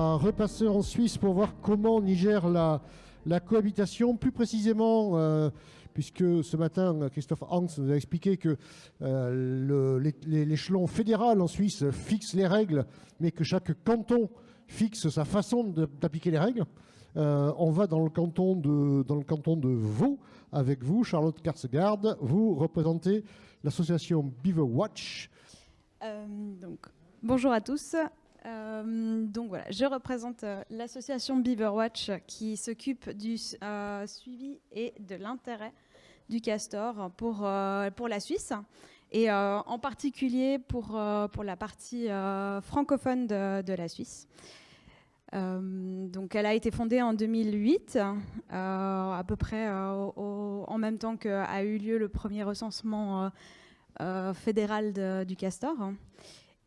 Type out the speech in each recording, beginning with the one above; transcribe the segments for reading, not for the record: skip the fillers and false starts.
va repasser en Suisse pour voir comment on y gère la cohabitation. Plus précisément, puisque ce matin, Christophe Hans nous a expliqué que l'échelon fédéral en Suisse fixe les règles, mais que chaque canton fixe sa façon d'appliquer les règles. On va dans le canton de Vaud avec vous, Charlotte Karsgaard. Vous représentez l'association Beaver Watch. Bonjour à tous. Je représente l'association Beaver Watch qui s'occupe du suivi et de l'intérêt du castor pour la Suisse et en particulier pour la partie francophone de la Suisse. Elle a été fondée en 2008, à peu près en même temps qu'a eu lieu le premier recensement fédéral du castor.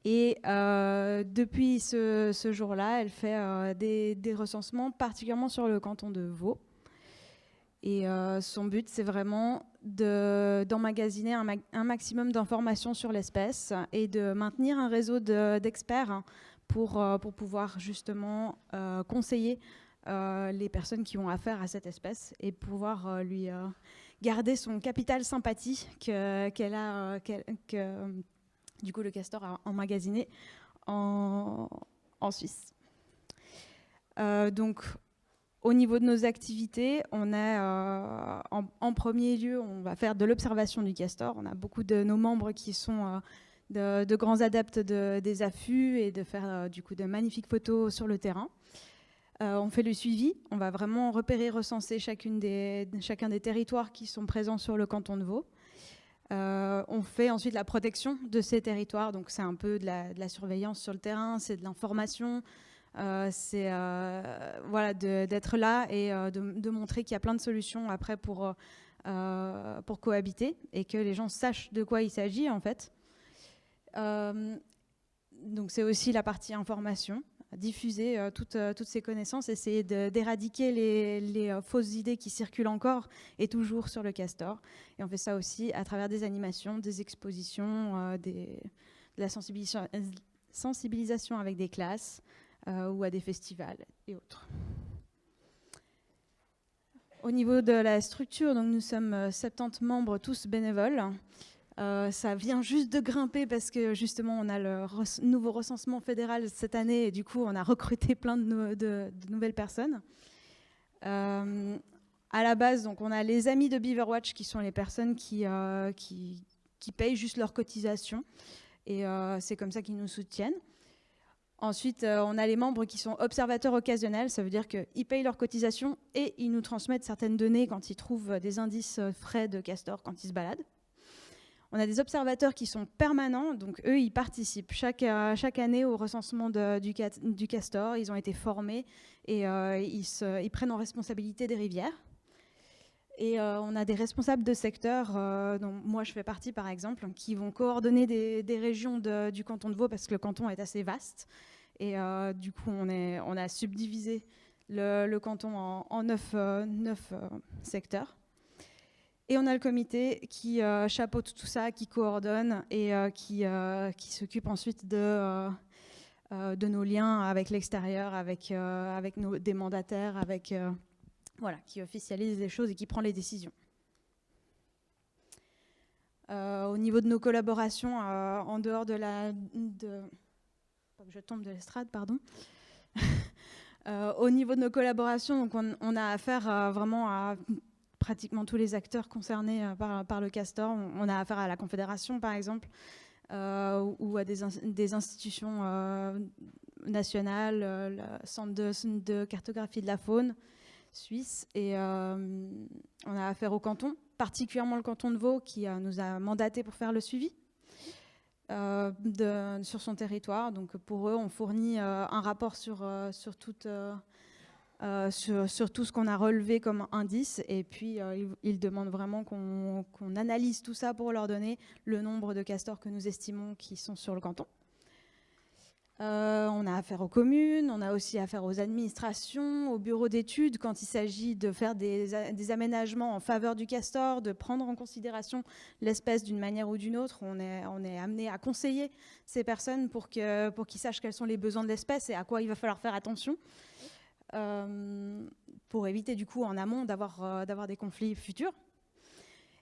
Et depuis ce jour-là, elle fait des recensements, particulièrement sur le canton de Vaud. Et son but, c'est vraiment d'emmagasiner un maximum d'informations sur l'espèce et de maintenir un réseau d'experts pour pouvoir justement conseiller les personnes qui ont affaire à cette espèce et pouvoir lui garder son capital sympathie que du coup le castor a emmagasiné en Suisse. Au niveau de nos activités, on est en premier lieu, on va faire de l'observation du castor. On a beaucoup de nos membres qui sont de grands adeptes des affûts et de faire de magnifiques photos sur le terrain. On fait le suivi, on va vraiment repérer, recenser chacun des territoires qui sont présents sur le canton de Vaud. On fait ensuite la protection de ces territoires, donc c'est un peu de la surveillance sur le terrain, c'est de l'information, c'est d'être là et de montrer qu'il y a plein de solutions après pour cohabiter et que les gens sachent de quoi il s'agit en fait. Donc c'est aussi la partie information, diffuser toutes ces connaissances, essayer d'éradiquer les fausses idées qui circulent encore et toujours sur le castor. Et on fait ça aussi à travers des animations, des expositions, de la sensibilisation avec des classes ou à des festivals et autres. Au niveau de la structure, donc nous sommes 70 membres, tous bénévoles. Ça vient juste de grimper parce que justement on a le nouveau recensement fédéral cette année et du coup on a recruté plein de nouvelles personnes. À la base, donc on a les amis de Beaver Watch qui sont les personnes qui payent juste leur cotisation et c'est comme ça qu'ils nous soutiennent. Ensuite, on a les membres qui sont observateurs occasionnels, ça veut dire qu'ils payent leur cotisation et ils nous transmettent certaines données quand ils trouvent des indices frais de castor quand ils se baladent. On a des observateurs qui sont permanents, donc eux, ils participent chaque année au recensement du castor. Ils ont été formés et ils prennent en responsabilité des rivières. Et on a des responsables de secteur, dont moi je fais partie par exemple, qui vont coordonner des régions du canton de Vaud parce que le canton est assez vaste. Et du coup, on a subdivisé le canton en 9 secteurs. Et on a le comité qui chapeaute tout ça, qui coordonne et qui s'occupe ensuite de nos liens avec l'extérieur, avec des mandataires, qui officialise les choses et qui prend les décisions. Au niveau de nos collaborations, en dehors pas que je tombe de l'estrade, pardon. Au niveau de nos collaborations, donc on a affaire vraiment à pratiquement tous les acteurs concernés par le castor. On a affaire à la Confédération, par exemple, ou à des institutions nationales, le Centre de cartographie de la faune suisse. Et on a affaire au canton, particulièrement le canton de Vaud, qui nous a mandaté pour faire le suivi sur son territoire. Donc pour eux, on fournit un rapport sur tout ce qu'on a relevé comme indice, et puis ils demandent vraiment qu'on analyse tout ça pour leur donner le nombre de castors que nous estimons qui sont sur le canton. On a affaire aux communes, on a aussi affaire aux administrations, aux bureaux d'études, quand il s'agit de faire des aménagements en faveur du castor, de prendre en considération l'espèce d'une manière ou d'une autre. On est amené à conseiller ces personnes pour qu'ils sachent quels sont les besoins de l'espèce et à quoi il va falloir faire attention, pour éviter du coup en amont d'avoir des conflits futurs.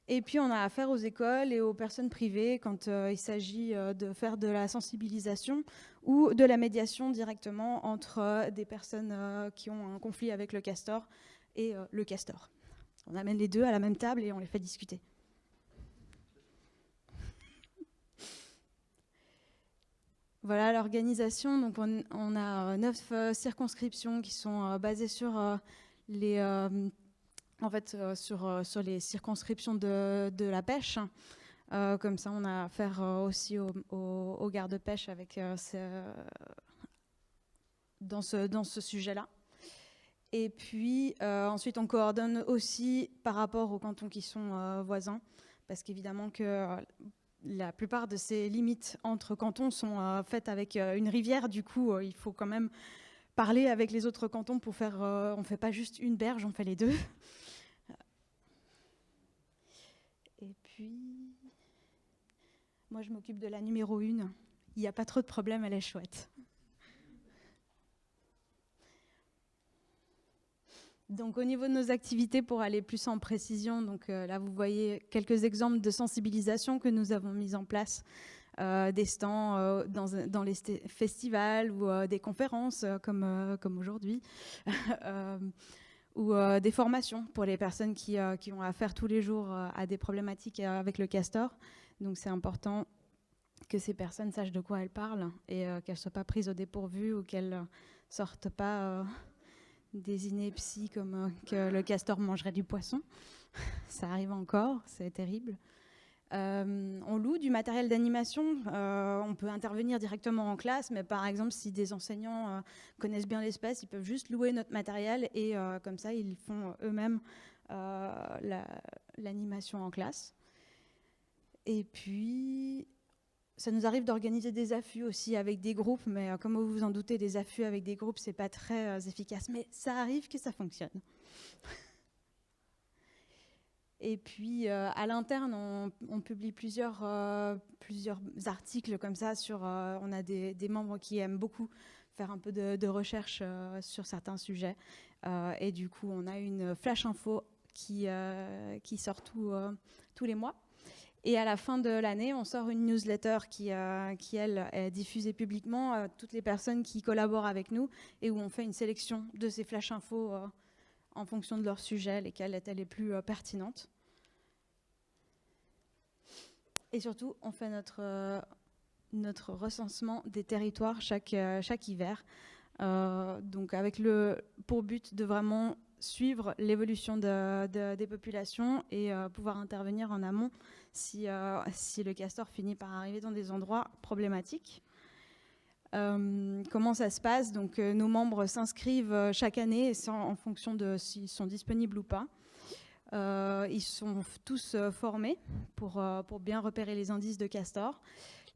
Et puis on a affaire aux écoles et aux personnes privées quand il s'agit de faire de la sensibilisation ou de la médiation directement entre des personnes qui ont un conflit avec le castor et le castor. On amène les deux à la même table et on les fait discuter. Voilà l'organisation. Donc on a 9 circonscriptions qui sont basées sur sur les circonscriptions de la pêche. Comme ça, on a affaire aussi aux gardes-pêche dans ce sujet-là. Et puis, ensuite, on coordonne aussi par rapport aux cantons qui sont voisins, parce qu'évidemment que la plupart de ces limites entre cantons sont faites avec une rivière. Du coup, il faut quand même parler avec les autres cantons pour faire... on ne fait pas juste une berge, on fait les deux. Et puis, moi je m'occupe de la numéro 1. Il n'y a pas trop de problème, elle est chouette. Donc au niveau de nos activités, pour aller plus en précision, donc là vous voyez quelques exemples de sensibilisation que nous avons mis en place, des stands dans les festivals ou des conférences comme aujourd'hui. Ou des formations pour les personnes qui ont affaire tous les jours à des problématiques avec le castor. Donc c'est important que ces personnes sachent de quoi elles parlent et qu'elles ne soient pas prises au dépourvu ou qu'elles ne sortent pas des inepties comme que le castor mangerait du poisson. Ça arrive encore, c'est terrible. On loue du matériel d'animation, on peut intervenir directement en classe, mais par exemple si des enseignants connaissent bien l'espèce, ils peuvent juste louer notre matériel et comme ça ils font eux-mêmes l'animation en classe. Et puis ça nous arrive d'organiser des affûts aussi avec des groupes, mais comme vous vous en doutez, des affûts avec des groupes c'est pas très efficace, mais ça arrive que ça fonctionne. Et puis, à l'interne, on publie plusieurs articles comme ça. On a des membres qui aiment beaucoup faire un peu de recherche sur certains sujets. Et du coup, on a une flash info qui sort tous les mois. Et à la fin de l'année, on sort une newsletter qui elle, est diffusée publiquement à toutes les personnes qui collaborent avec nous et où on fait une sélection de ces flash infos en fonction de leur sujet, lesquelles étaient les plus pertinentes. Et surtout, on fait notre recensement des territoires chaque hiver. Donc avec pour but de vraiment suivre l'évolution des populations et pouvoir intervenir en amont si le castor finit par arriver dans des endroits problématiques. Comment ça se passe? Donc, nos membres s'inscrivent chaque année en fonction de s'ils sont disponibles ou pas. Ils sont tous formés pour bien repérer les indices de castor.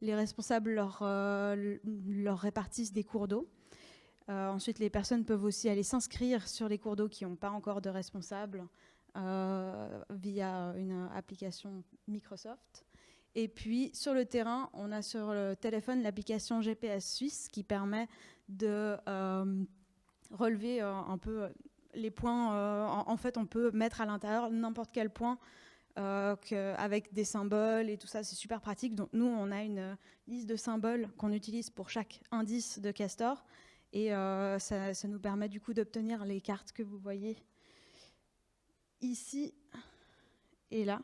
Les responsables leur répartissent des cours d'eau. Ensuite, les personnes peuvent aussi aller s'inscrire sur les cours d'eau qui n'ont pas encore de responsable via une application Microsoft. Et puis, sur le terrain, on a sur le téléphone l'application GPS Suisse qui permet de relever un peu les points. En fait, on peut mettre à l'intérieur n'importe quel point avec des symboles et tout ça. C'est super pratique. Donc, nous, on a une liste de symboles qu'on utilise pour chaque indice de castor. Et ça nous permet du coup d'obtenir les cartes que vous voyez ici et là.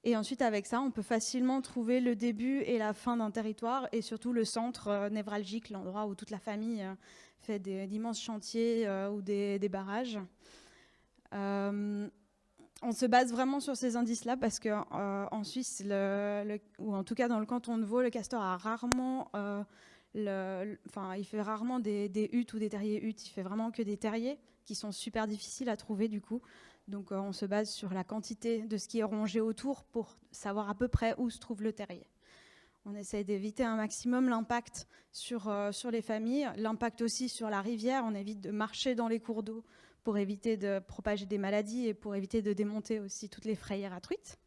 Et ensuite, avec ça, on peut facilement trouver le début et la fin d'un territoire et surtout le centre névralgique, l'endroit où toute la famille fait d'immenses chantiers ou des barrages. On se base vraiment sur ces indices-là parce qu'en Suisse, ou en tout cas dans le canton de Vaud, le castor a rarement... il fait rarement des huttes ou des terriers huttes, il fait vraiment que des terriers qui sont super difficiles à trouver du coup. Donc on se base sur la quantité de ce qui est rongé autour pour savoir à peu près où se trouve le terrier. On essaie d'éviter un maximum l'impact sur les familles, l'impact aussi sur la rivière. On évite de marcher dans les cours d'eau pour éviter de propager des maladies et pour éviter de démonter aussi toutes les frayères à truites.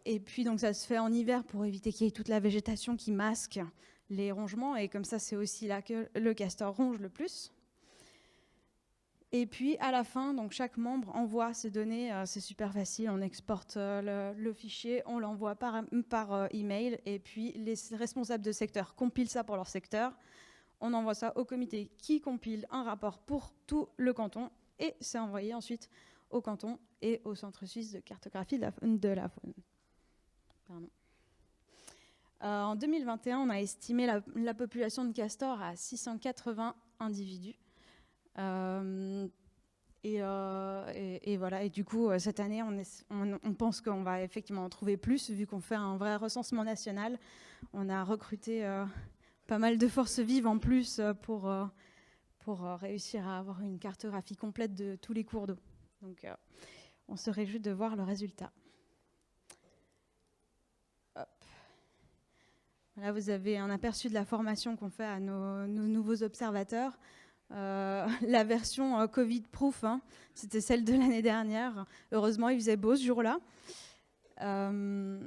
Et puis donc ça se fait en hiver pour éviter qu'il y ait toute la végétation qui masque les rongements, et comme ça c'est aussi là que le castor ronge le plus. Et puis à la fin, donc chaque membre envoie ses données, c'est super facile, on exporte le fichier, on l'envoie par email, et puis les responsables de secteur compilent ça pour leur secteur. On envoie ça au comité qui compile un rapport pour tout le canton, et c'est envoyé ensuite au canton et au Centre suisse de cartographie de la faune. Pardon. En 2021, on a estimé la population de castors à 680 individus. Et voilà. Et du coup, cette année, on pense qu'on va effectivement en trouver plus, vu qu'on fait un vrai recensement national. On a recruté pas mal de forces vives en plus pour réussir à avoir une cartographie complète de tous les cours d'eau. Donc, on se réjouit de voir le résultat. Hop. Là, vous avez un aperçu de la formation qu'on fait à nos nouveaux observateurs. La version Covid-proof, hein, c'était celle de l'année dernière. Heureusement, il faisait beau ce jour-là.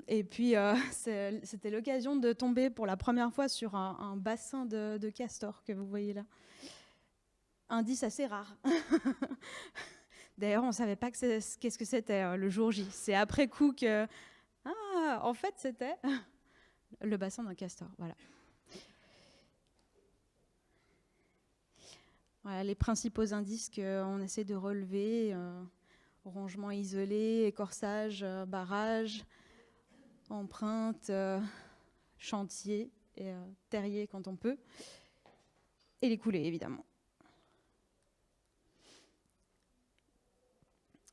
Et puis, c'était l'occasion de tomber pour la première fois sur un bassin de castors que vous voyez là. Indice assez rare. D'ailleurs, on ne savait pas qu'est-ce que c'était le jour J. C'est après coup que... Ah, en fait, c'était le bassin d'un castor. Voilà. Voilà les principaux indices qu'on essaie de relever. Rongement isolé, écorçage, barrage, empreinte, chantier et terrier quand on peut. Et les coulées, évidemment.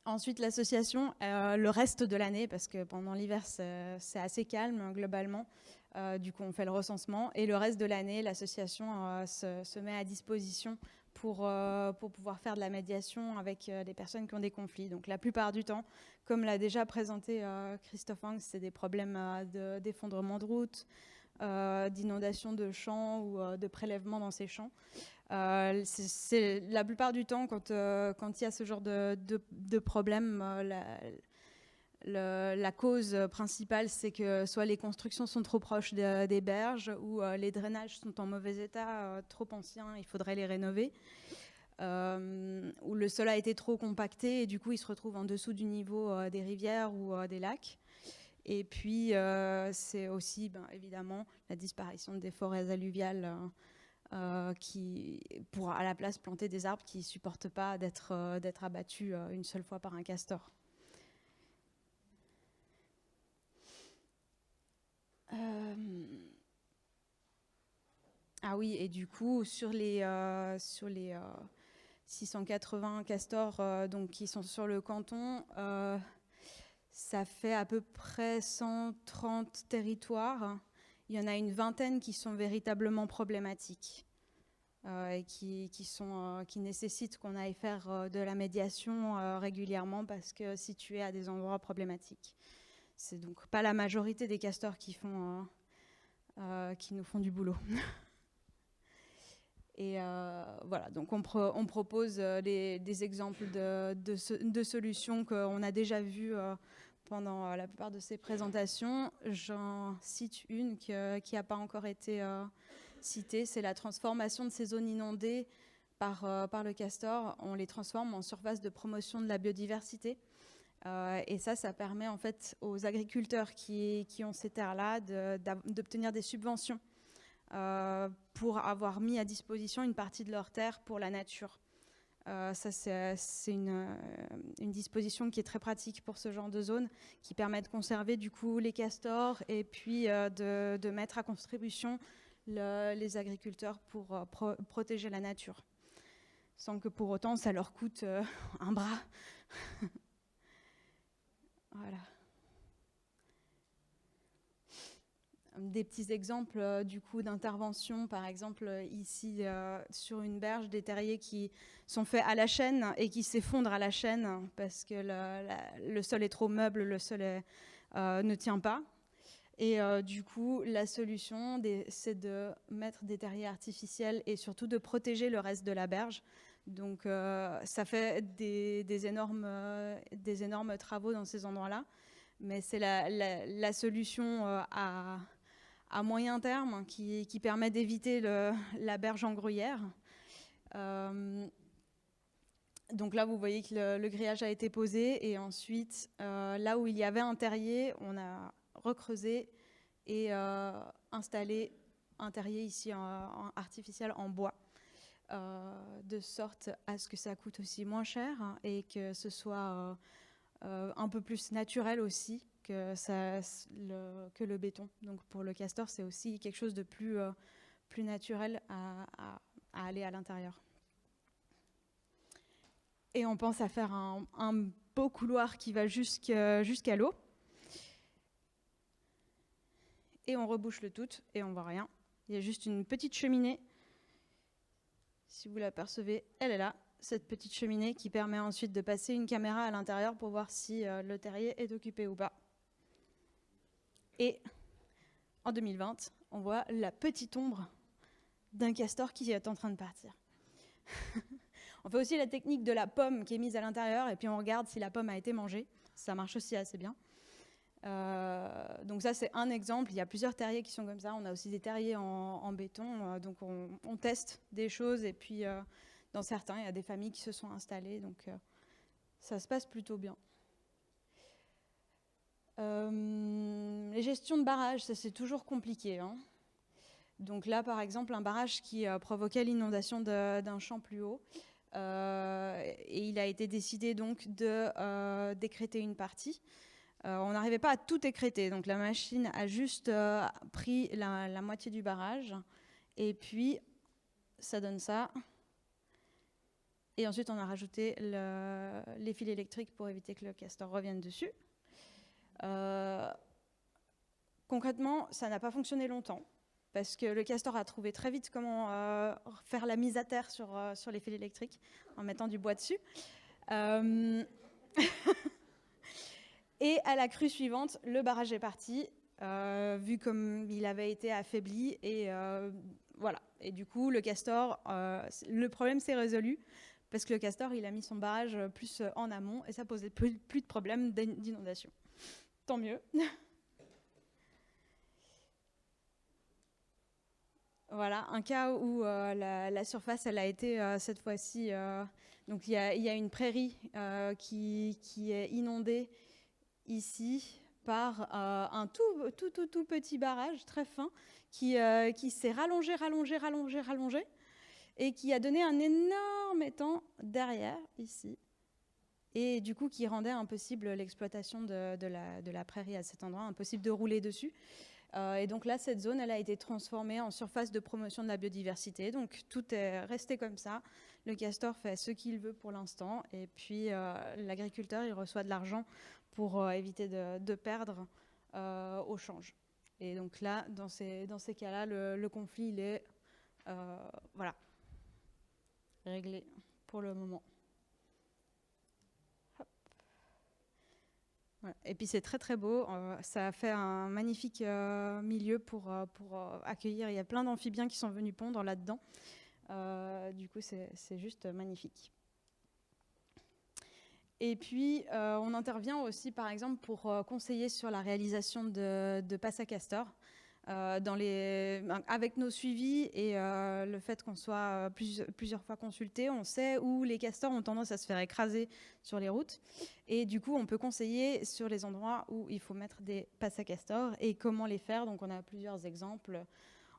Ensuite, l'association, le reste de l'année, parce que pendant l'hiver, c'est assez calme globalement. Du coup, on fait le recensement. Et le reste de l'année, l'association se met à disposition pour pouvoir faire de la médiation avec des personnes qui ont des conflits. Donc la plupart du temps, comme l'a déjà présenté Christophe Hang, c'est des problèmes d'effondrement de route, d'inondation de champs ou de prélèvement dans ces champs. C'est la plupart du temps, quand il y a ce genre de problème, la cause principale, c'est que soit les constructions sont trop proches des berges ou les drainages sont en mauvais état, trop anciens, il faudrait les rénover. Ou le sol a été trop compacté et du coup il se retrouve en dessous du niveau des rivières ou des lacs. Et puis c'est aussi évidemment la disparition des forêts alluviales qui pour à la place planter des arbres qui ne supportent pas d'être abattus une seule fois par un castor. Ah oui, et du coup, sur les 680 castors donc, qui sont sur le canton, ça fait à peu près 130 territoires. Il y en a une vingtaine qui sont véritablement problématiques et qui nécessitent qu'on aille faire de la médiation régulièrement parce que situés à des endroits problématiques. C'est donc pas la majorité des castors qui nous font du boulot. Et voilà, donc on propose des exemples de solutions qu'on a déjà vues pendant la plupart de ces présentations. J'en cite une qui n'a pas encore été citée, c'est la transformation de ces zones inondées par le castor. On les transforme en surface de promotion de la biodiversité. Et ça permet en fait aux agriculteurs qui ont ces terres-là d'obtenir des subventions pour avoir mis à disposition une partie de leurs terres pour la nature. Ça, c'est une disposition qui est très pratique pour ce genre de zone, qui permet de conserver du coup les castors et puis de mettre à contribution les agriculteurs pour protéger la nature, sans que pour autant ça leur coûte un bras. Voilà. Des petits exemples du coup d'intervention, par exemple ici sur une berge, des terriers qui sont faits à la chaîne et qui s'effondrent à la chaîne parce que le sol est trop meuble, le sol ne tient pas. Et du coup, la solution, c'est de mettre des terriers artificiels et surtout de protéger le reste de la berge. Donc ça fait des énormes travaux dans ces endroits-là, mais c'est la solution à moyen terme qui permet d'éviter la berge en gruyère. Donc là, vous voyez que le grillage a été posé et ensuite, là où il y avait un terrier, on a recreusé et installé un terrier ici artificiel en bois. De sorte à ce que ça coûte aussi moins cher et que ce soit un peu plus naturel aussi que le béton. Donc pour le castor, c'est aussi quelque chose de plus naturel à aller à l'intérieur. Et on pense à faire un beau couloir qui va jusqu'à l'eau. Et on rebouche le tout et on voit rien. Il y a juste une petite cheminée. Si vous l'apercevez, elle est là, cette petite cheminée qui permet ensuite de passer une caméra à l'intérieur pour voir si le terrier est occupé ou pas. Et en 2020, on voit la petite ombre d'un castor qui est en train de partir. On fait aussi la technique de la pomme qui est mise à l'intérieur et puis on regarde si la pomme a été mangée. Ça marche aussi assez bien. Donc ça, c'est un exemple. Il y a plusieurs terriers qui sont comme ça. On a aussi des terriers en béton. Donc on teste des choses et puis dans certains, il y a des familles qui se sont installées. Donc ça se passe plutôt bien. Les gestions de barrages, ça c'est toujours compliqué, hein. Donc là, par exemple, un barrage qui provoquait l'inondation d'un champ plus haut. Et il a été décidé donc de décréter une partie. On n'arrivait pas à tout écréter, donc la machine a juste pris la moitié du barrage, et puis ça donne ça. Et ensuite, on a rajouté les fils électriques pour éviter que le castor revienne dessus. Concrètement, ça n'a pas fonctionné longtemps, parce que le castor a trouvé très vite comment faire la mise à terre sur les fils électriques, en mettant du bois dessus. Et à la crue suivante, le barrage est parti, vu comme il avait été affaibli. Et voilà. Et du coup, le castor, le problème s'est résolu, parce que le castor, il a mis son barrage plus en amont, et ça posait plus de problème d'inondation. Tant mieux. Voilà, un cas où la surface, elle a été cette fois-ci... donc il y a une prairie qui est inondée ici par un tout petit barrage très fin qui s'est rallongé et qui a donné un énorme étang derrière ici et du coup qui rendait impossible l'exploitation de la prairie à cet endroit, impossible de rouler dessus. Et donc là, cette zone, elle a été transformée en surface de promotion de la biodiversité. Donc tout est resté comme ça. Le castor fait ce qu'il veut pour l'instant. Et puis l'agriculteur, il reçoit de l'argent pour éviter de perdre au change. Et donc là, dans ces cas-là, le conflit, il est voilà, réglé pour le moment. Voilà. Et puis c'est très très beau, ça a fait un magnifique milieu pour accueillir, il y a plein d'amphibiens qui sont venus pondre là-dedans, du coup c'est juste magnifique. Et puis on intervient aussi par exemple pour conseiller sur la réalisation de passes à castor. Avec nos suivis et le fait qu'on soit plusieurs fois consultés, on sait où les castors ont tendance à se faire écraser sur les routes. Et du coup, on peut conseiller sur les endroits où il faut mettre des passes à castors et comment les faire. Donc, on a plusieurs exemples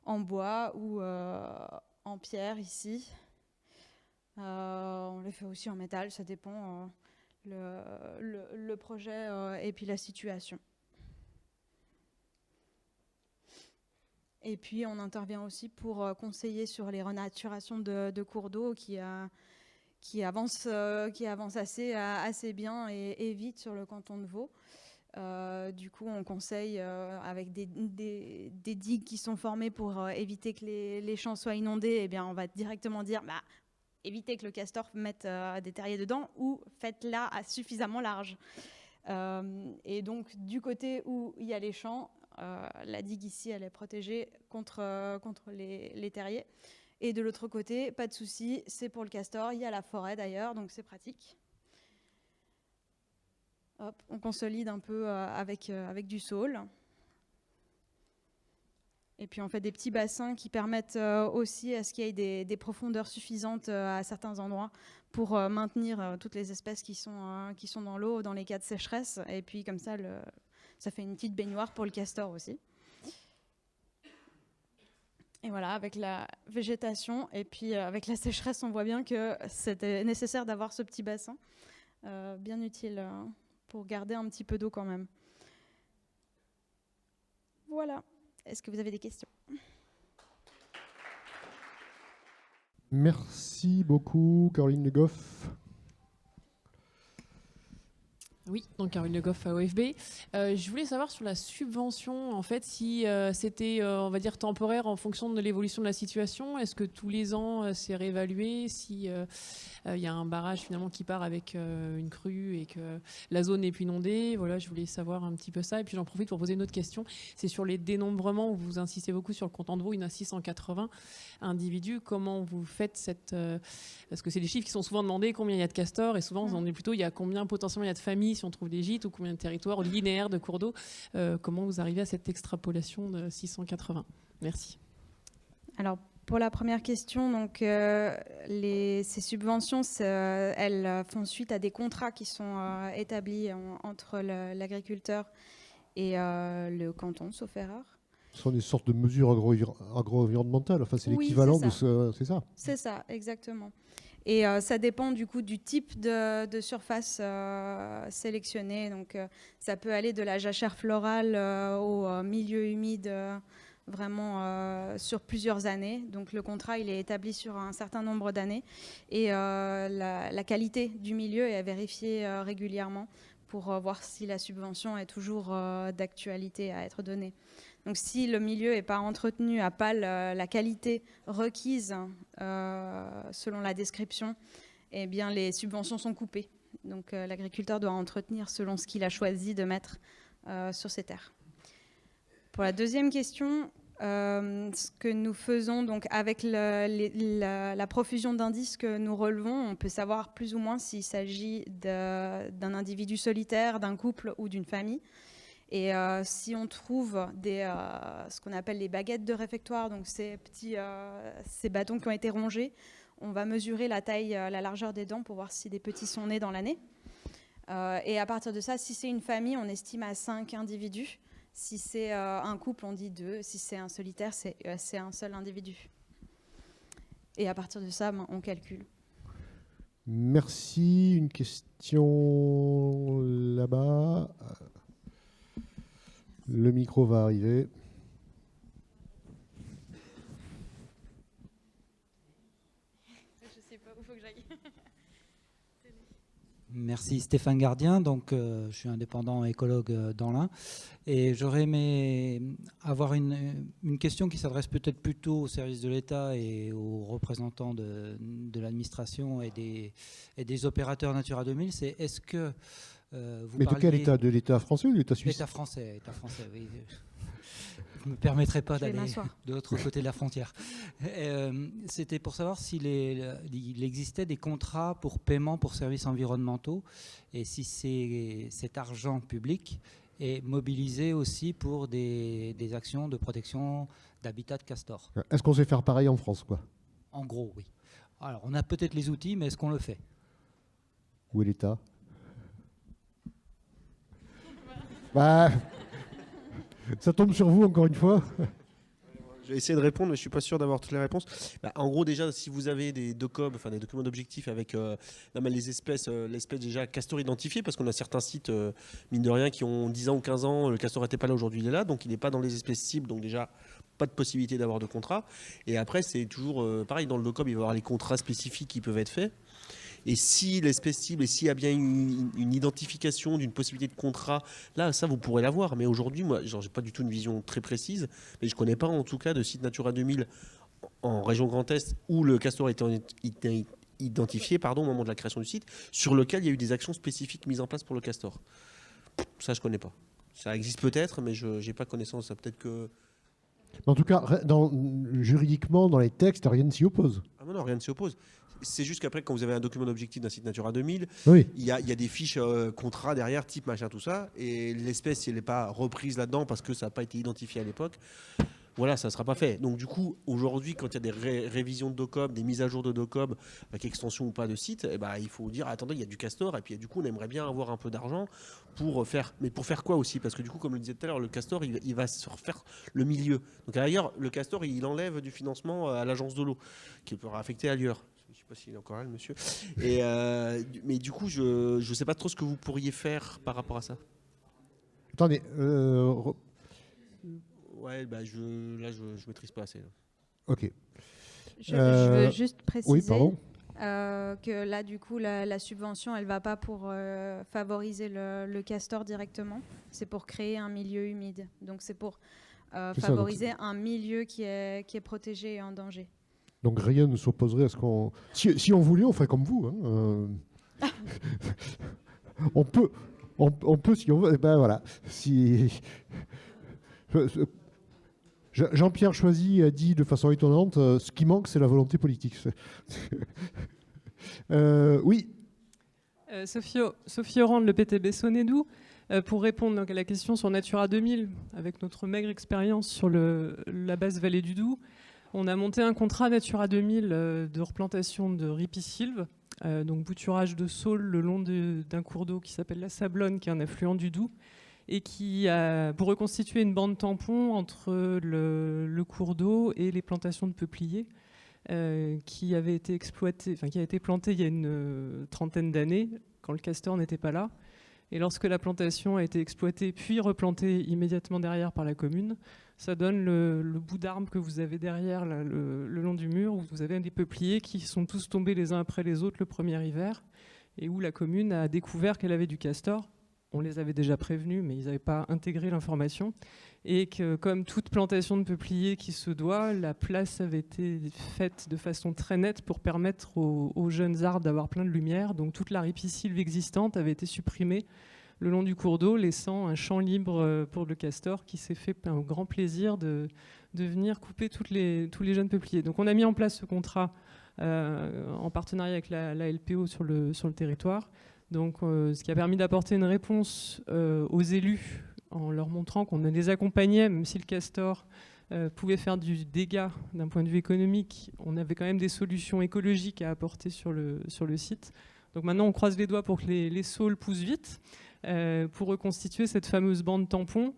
en bois ou en pierre ici. On les fait aussi en métal, ça dépend le projet et puis la situation. Et puis, on intervient aussi pour conseiller sur les renaturations de cours d'eau qui avancent assez bien et vite sur le canton de Vaud. Du coup, on conseille avec des digues qui sont formées pour éviter que les champs soient inondés. Eh bien, on va directement dire évitez que le castor mette des terriers dedans ou faites-la suffisamment large. Et donc, du côté où il y a les champs, la digue ici, elle est protégée contre les terriers. Et de l'autre côté, pas de souci, c'est pour le castor. Il y a la forêt d'ailleurs, donc c'est pratique. Hop, on consolide un peu avec du saule. Et puis on fait des petits bassins qui permettent aussi à ce qu'il y ait des profondeurs suffisantes à certains endroits pour maintenir toutes les espèces qui sont dans l'eau dans les cas de sécheresse. Et puis comme ça, ça fait une petite baignoire pour le castor aussi. Et voilà, avec la végétation et puis avec la sécheresse, on voit bien que c'était nécessaire d'avoir ce petit bassin, bien utile pour garder un petit peu d'eau quand même. Voilà. Est-ce que vous avez des questions ? Merci beaucoup, Caroline Le Goff. Oui, donc Caroline Le Goff à OFB. Je voulais savoir sur la subvention, en fait, si c'était, on va dire, temporaire en fonction de l'évolution de la situation. Est-ce que tous les ans, c'est réévalué ? Si il y a un barrage finalement qui part avec une crue et que la zone n'est plus inondée. Voilà, je voulais savoir un petit peu ça. Et puis j'en profite pour poser une autre question. C'est sur les dénombrements où vous insistez beaucoup sur le compte de veau. Il y en a 680 individus. Comment vous faites cette... parce que c'est des chiffres qui sont souvent demandés, combien il y a de castors, et souvent on est plutôt, il y a combien potentiellement il y a de familles si on trouve des gîtes, ou combien de territoires linéaires de cours d'eau. Comment vous arrivez à cette extrapolation de 680 ? Merci. Alors, pour la première question, donc, ces subventions, elles font suite à des contrats qui sont établis entre l'agriculteur et le canton, sauf erreur. Ce sont des sortes de mesures agro-environnementales. Enfin, c'est l'équivalent de ce... C'est ça ? C'est ça, exactement. Et ça dépend du coup du type de surface sélectionnée. Donc, ça peut aller de la jachère florale au milieu humide, vraiment sur plusieurs années. Donc, le contrat, il est établi sur un certain nombre d'années. Et la qualité du milieu est vérifiée régulièrement pour voir si la subvention est toujours d'actualité à être donnée. Donc si le milieu n'est pas entretenu, n'a pas la qualité requise selon la description, eh bien les subventions sont coupées. Donc l'agriculteur doit entretenir selon ce qu'il a choisi de mettre sur ses terres. Pour la deuxième question, ce que nous faisons donc avec la profusion d'indices que nous relevons, on peut savoir plus ou moins s'il s'agit d'un individu solitaire, d'un couple ou d'une famille. Et si on trouve ce qu'on appelle les baguettes de réfectoire, donc ces bâtons qui ont été rongés, on va mesurer la taille, la largeur des dents pour voir si des petits sont nés dans l'année. Et à partir de ça, si c'est une famille, on estime à 5 individus. Si c'est un couple, on dit 2. Si c'est un solitaire, c'est un seul individu. Et à partir de ça, on calcule. Merci. Une question là-bas. Le micro va arriver. Je sais pas où il faut que j'aille. Merci Stéphane Gardien, donc je suis indépendant écologue dans l'Ain et j'aurais aimé avoir une question qui s'adresse peut-être plutôt aux services de l'État et aux représentants de l'administration et des opérateurs Natura 2000. C'est est-ce que vous Mais de quel État ? De l'État français ou de l'État suisse ? État français, oui. Je ne me permettrai pas d'aller de l'autre côté de la frontière. C'était pour savoir s'il existait des contrats pour paiement pour services environnementaux et si cet argent public est mobilisé aussi pour des actions de protection d'habitat de castor. Est-ce qu'on sait faire pareil en France, quoi ? En gros, oui. Alors, on a peut-être les outils, mais est-ce qu'on le fait ? Où est l'État ? Bah, ça tombe sur vous encore une fois. Je vais essayer de répondre, mais je ne suis pas sûr d'avoir toutes les réponses. En gros, déjà, si vous avez des DOCOB, enfin des documents d'objectifs avec les espèces, l'espèce déjà castor identifiée, parce qu'on a certains sites, mine de rien, qui ont 10 ans ou 15 ans, le castor n'était pas là, aujourd'hui il est là, donc il n'est pas dans les espèces cibles, donc déjà, pas de possibilité d'avoir de contrat. Et après, c'est toujours pareil, dans le DOCOB, il va y avoir les contrats spécifiques qui peuvent être faits. Et si l'espèce cible, et s'il y a bien une identification d'une possibilité de contrat, là, ça, vous pourrez l'avoir. Mais aujourd'hui, moi, j'ai pas du tout une vision très précise, mais je connais pas, en tout cas, de site Natura 2000 en région Grand Est où le castor a été identifié, au moment de la création du site, sur lequel il y a eu des actions spécifiques mises en place pour le castor. Ça, je connais pas. Ça existe peut-être, mais je n'ai pas connaissance. Peut-être que... En tout cas, juridiquement, dans les textes, rien ne s'y oppose. Ah non, rien ne s'y oppose. C'est juste qu'après, quand vous avez un document d'objectif d'un site Natura 2000, oui. il y a des fiches contrats derrière, type machin, tout ça, et l'espèce, si elle n'est pas reprise là-dedans parce que ça n'a pas été identifié à l'époque, voilà, ça ne sera pas fait. Donc du coup, aujourd'hui, quand il y a des révisions de DOCOM, des mises à jour de DOCOM, avec extension ou pas de site, eh ben, il faut dire, attendez, il y a du castor, et puis du coup, on aimerait bien avoir un peu d'argent pour faire... Mais pour faire quoi aussi? Parce que du coup, comme le disait tout à l'heure, le castor, il va se refaire le milieu. Donc d'ailleurs, le castor, il enlève du financement à l'agence de l'eau, qui peut affecter ailleurs. Je ne sais pas s'il est encore là, le monsieur. Et, mais du coup, je ne sais pas trop ce que vous pourriez faire par rapport à ça. Attendez, ouais, bah je maîtrise pas assez. Ok. Je veux juste préciser oui, pardon. Que là, du coup, la subvention, elle ne va pas pour favoriser le castor directement. C'est pour créer un milieu humide. Donc, c'est pour favoriser un milieu qui est protégé et en danger. Donc, rien ne s'opposerait à ce qu'on... Si on voulait, on ferait comme vous. Hein. On peut, si on veut. Ben voilà. Si... Jean-Pierre Choisy a dit de façon étonnante, ce qui manque, c'est la volonté politique. Oui. Sophie Orande, le PTB Sonedou. Pour répondre donc à la question sur Natura 2000, avec notre maigre expérience sur la basse vallée du Doubs, on a monté un contrat Natura 2000 de replantation de ripisylve, donc bouturage de saules le long d'un cours d'eau qui s'appelle la Sablonne, qui est un affluent du Doubs, et qui a pour reconstituer une bande tampon entre le cours d'eau et les plantations de peupliers qui avaient été exploitées, qui a été plantée il y a une trentaine d'années, quand le castor n'était pas là. Et lorsque la plantation a été exploitée puis replantée immédiatement derrière par la commune, ça donne le bout d'arbre que vous avez derrière là, le long du mur, où vous avez des peupliers qui sont tous tombés les uns après les autres le premier hiver, et où la commune a découvert qu'elle avait du castor. On les avait déjà prévenus, mais ils n'avaient pas intégré l'information. Et que, comme toute plantation de peupliers qui se doit, la place avait été faite de façon très nette pour permettre aux jeunes arbres d'avoir plein de lumière. Donc toute la ripisylve existante avait été supprimée le long du cours d'eau, laissant un champ libre pour le castor qui s'est fait un grand plaisir de venir couper tous les jeunes peupliers. Donc on a mis en place ce contrat en partenariat avec la LPO sur le territoire. Donc, ce qui a permis d'apporter une réponse aux élus en leur montrant qu'on les accompagnait, même si le castor pouvait faire du dégât d'un point de vue économique, on avait quand même des solutions écologiques à apporter sur le site. Donc maintenant, on croise les doigts pour que les saules poussent vite, pour reconstituer cette fameuse bande tampon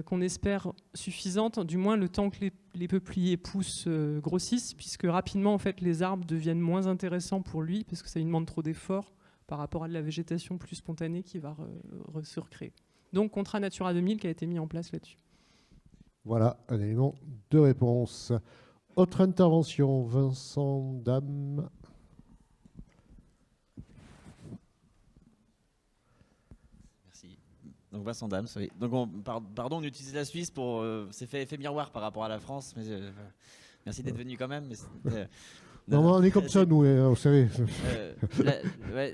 qu'on espère suffisante, du moins le temps que les peupliers poussent, grossissent, puisque rapidement, en fait, les arbres deviennent moins intéressants pour lui, parce que ça lui demande trop d'efforts par rapport à de la végétation plus spontanée qui va se recréer. Donc, contrat Natura 2000 qui a été mis en place là-dessus. Voilà, un élément de réponse. Autre intervention, Vincent Dame. Merci. Donc Vincent Dame, oui. Donc pardon, on utilise la Suisse pour... c'est fait effet miroir par rapport à la France, mais merci d'être venu quand même. Mais non, on est comme ça, nous, vous savez.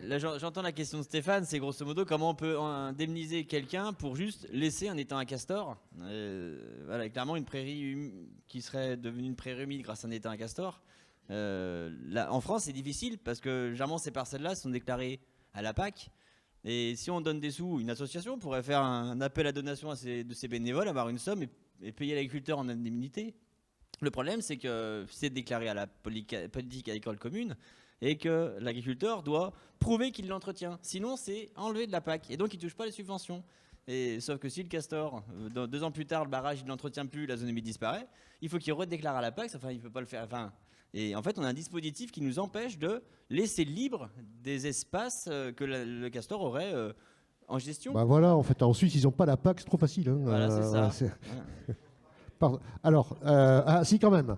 Là, j'entends la question de Stéphane, c'est grosso modo comment on peut indemniser quelqu'un pour juste laisser un étang à castor. Voilà, clairement, une prairie qui serait devenue une prairie humide grâce à un étang à castor. Là, en France, c'est difficile parce que généralement, ces parcelles-là sont déclarées à la PAC. Et si on donne des sous, une association pourrait faire un appel à donation de ses bénévoles, avoir une somme et payer l'agriculteur en indemnité. Le problème, c'est que c'est déclaré à la politique agricole commune et que l'agriculteur doit prouver qu'il l'entretient. Sinon, c'est enlevé de la PAC et donc il ne touche pas les subventions. Sauf que si le castor, 2 ans plus tard, le barrage, il ne l'entretient plus, la zone humide disparaît, il faut qu'il redéclare à la PAC, enfin, il ne peut pas le faire. Enfin, et en fait, on a un dispositif qui nous empêche de laisser libre des espaces que le castor aurait en gestion. Bah voilà, en fait, en Suisse, ils n'ont pas la PAC, c'est trop facile. Hein. Voilà, c'est ça. Pardon. Alors, si quand même.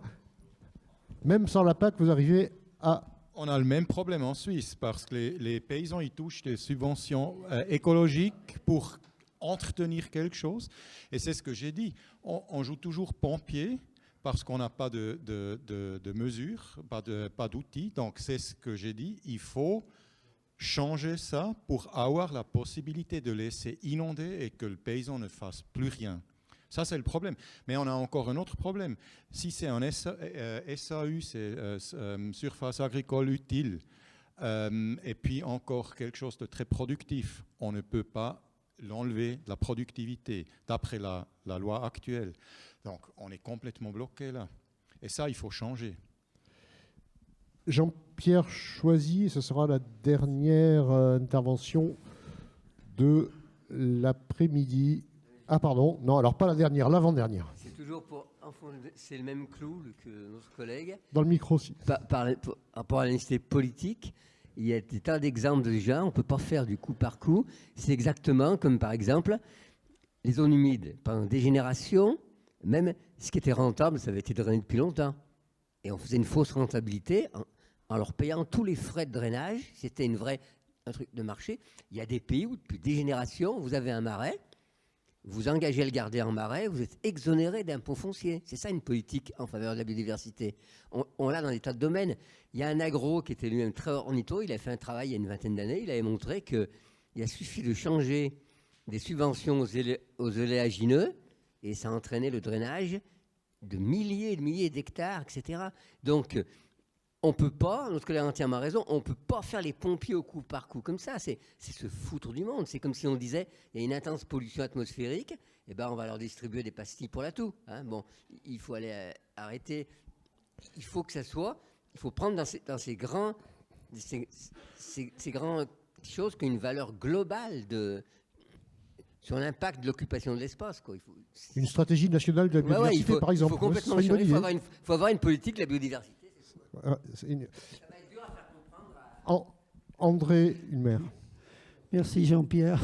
Même sans la PAC, vous arrivez à... On a le même problème en Suisse parce que les paysans ils touchent des subventions écologiques pour entretenir quelque chose. Et c'est ce que j'ai dit. On joue toujours pompier parce qu'on n'a pas de mesures, pas d'outils. Donc c'est ce que j'ai dit. Il faut changer ça pour avoir la possibilité de laisser inonder et que le paysan ne fasse plus rien. Ça, c'est le problème. Mais on a encore un autre problème. Si c'est un SAU, c'est surface agricole utile, et puis encore quelque chose de très productif, on ne peut pas l'enlever de la productivité d'après la loi actuelle. Donc, on est complètement bloqué là. Et ça, il faut changer. Jean-Pierre Choisy, ce sera la dernière intervention de l'après-midi. Ah pardon, non, alors pas la dernière, l'avant-dernière. C'est toujours c'est le même clou que notre collègue. Dans le micro aussi. Par rapport à l'identité politique, il y a des tas d'exemples déjà, on ne peut pas faire du coup par coup. C'est exactement comme par exemple les zones humides. Pendant des générations, même ce qui était rentable, ça avait été drainé depuis longtemps. Et on faisait une fausse rentabilité en leur payant tous les frais de drainage. C'était un truc de marché. Il y a des pays où depuis des générations, vous avez un marais, vous engagez à le garder en marais, vous êtes exonéré d'impôts fonciers. C'est ça une politique en faveur de la biodiversité. On l'a dans des tas de domaines. Il y a un agro qui était lui-même très ornitho, il a fait un travail il y a une vingtaine d'années, il avait montré qu'il a suffi de changer des subventions aux oléagineux et ça a entraîné le drainage de milliers et de milliers d'hectares, etc. Donc, on ne peut pas, notre collègue a entièrement raison, on ne peut pas faire les pompiers au coup par coup comme ça. C'est se foutre du monde. C'est comme si on disait, il y a une intense pollution atmosphérique, et ben on va leur distribuer des pastilles pour la toux. Hein. Bon, il faut aller arrêter. Il faut que ça soit, il faut prendre dans ces grandes choses qui ont une valeur globale sur l'impact de l'occupation de l'espace. Quoi. Une stratégie nationale de la biodiversité, par exemple. Il faut complètement changer. Il faut avoir une politique de la biodiversité. Ça va être dur à faire comprendre. André Ulmer. Merci Jean-Pierre.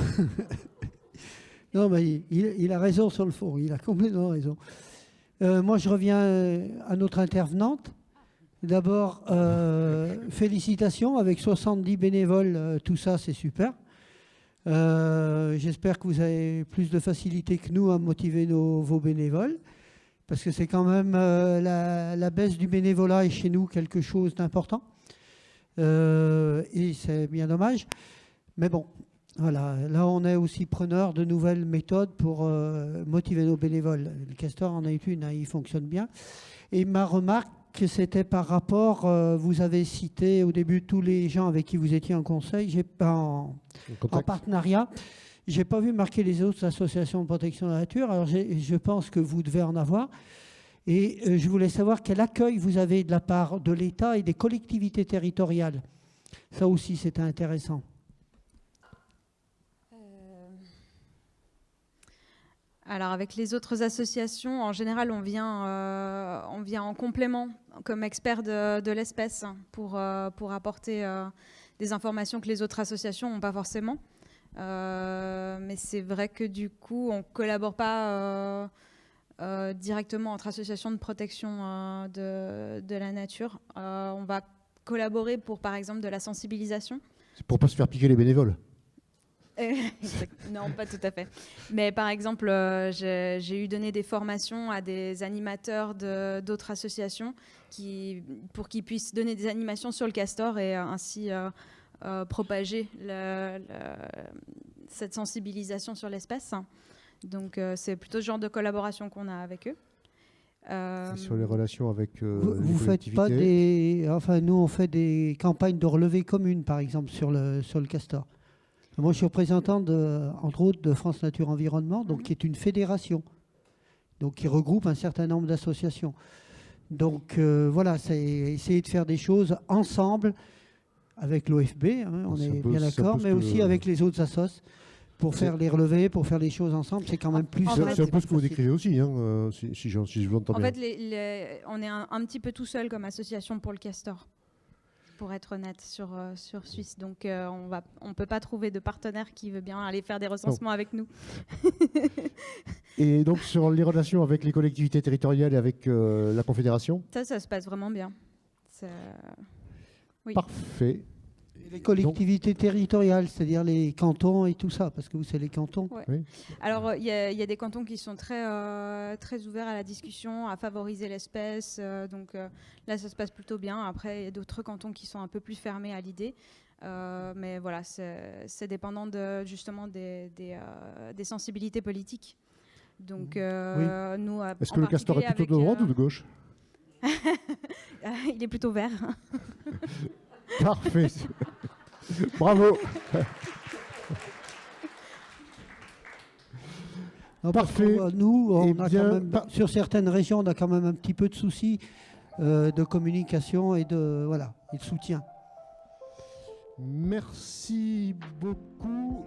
Non, mais il a raison sur le fond. Il a complètement raison. Moi, je reviens à notre intervenante. D'abord, félicitations avec 70 bénévoles. Tout ça, c'est super. J'espère que vous avez plus de facilité que nous à motiver vos bénévoles. Parce que c'est quand même la baisse du bénévolat est chez nous quelque chose d'important. Et c'est bien dommage. Mais bon, voilà. Là, on est aussi preneur de nouvelles méthodes pour motiver nos bénévoles. Le Castor en a eu une, hein, il fonctionne bien. Et ma remarque, c'était par rapport, vous avez cité au début tous les gens avec qui vous étiez en conseil, en partenariat. Je n'ai pas vu marquer les autres associations de protection de la nature, alors je pense que vous devez en avoir. Et je voulais savoir quel accueil vous avez de la part de l'État et des collectivités territoriales. Ça aussi, c'était intéressant. Alors avec les autres associations, en général, on vient en complément comme expert de l'espèce pour apporter des informations que les autres associations n'ont pas forcément. Mais c'est vrai que du coup, on ne collabore pas directement entre associations de protection de la nature. On va collaborer pour, par exemple, de la sensibilisation. C'est pour ne pas se faire piquer les bénévoles. Non, pas tout à fait. Mais par exemple, j'ai eu donné des formations à des animateurs d'autres associations pour qu'ils puissent donner des animations sur le castor et ainsi propager cette sensibilisation sur l'espèce. Donc c'est plutôt ce genre de collaboration qu'on a avec eux. Sur les relations avec vous faites pas nous on fait des campagnes de relevée commune par exemple sur le castor. Moi je suis représentant entre autres de France Nature Environnement, donc qui est une fédération, donc qui regroupe un certain nombre d'associations. Donc voilà, c'est essayer de faire des choses ensemble avec l'OFB, hein, on est bien d'accord, mais aussi avec les autres assos. Pour faire les relevés, pour faire les choses ensemble, c'est quand même plus... C'est un peu ce que vous décrivez aussi, hein, si je vous entends bien. En fait, on est un petit peu tout seul comme association pour le castor, pour être honnête, sur Suisse. Donc, on ne peut pas trouver de partenaire qui veut bien aller faire des recensements avec nous. Et donc, sur les relations avec les collectivités territoriales et avec la Confédération ? Ça se passe vraiment bien. Oui. Parfait. Les collectivités territoriales, c'est-à-dire les cantons et tout ça, parce que vous, c'est les cantons. Ouais. Oui. Alors, il y a des cantons qui sont très ouverts à la discussion, à favoriser l'espèce. Donc là, ça se passe plutôt bien. Après, il y a d'autres cantons qui sont un peu plus fermés à l'idée. Mais voilà, c'est dépendant justement des sensibilités politiques. Donc, nous, est-ce que le castor est plutôt de droite ou de gauche? Il est plutôt vert. Parfait. Bravo. Parfait. Nous, sur certaines régions, on a quand même un petit peu de soucis de communication et de soutien. Merci beaucoup.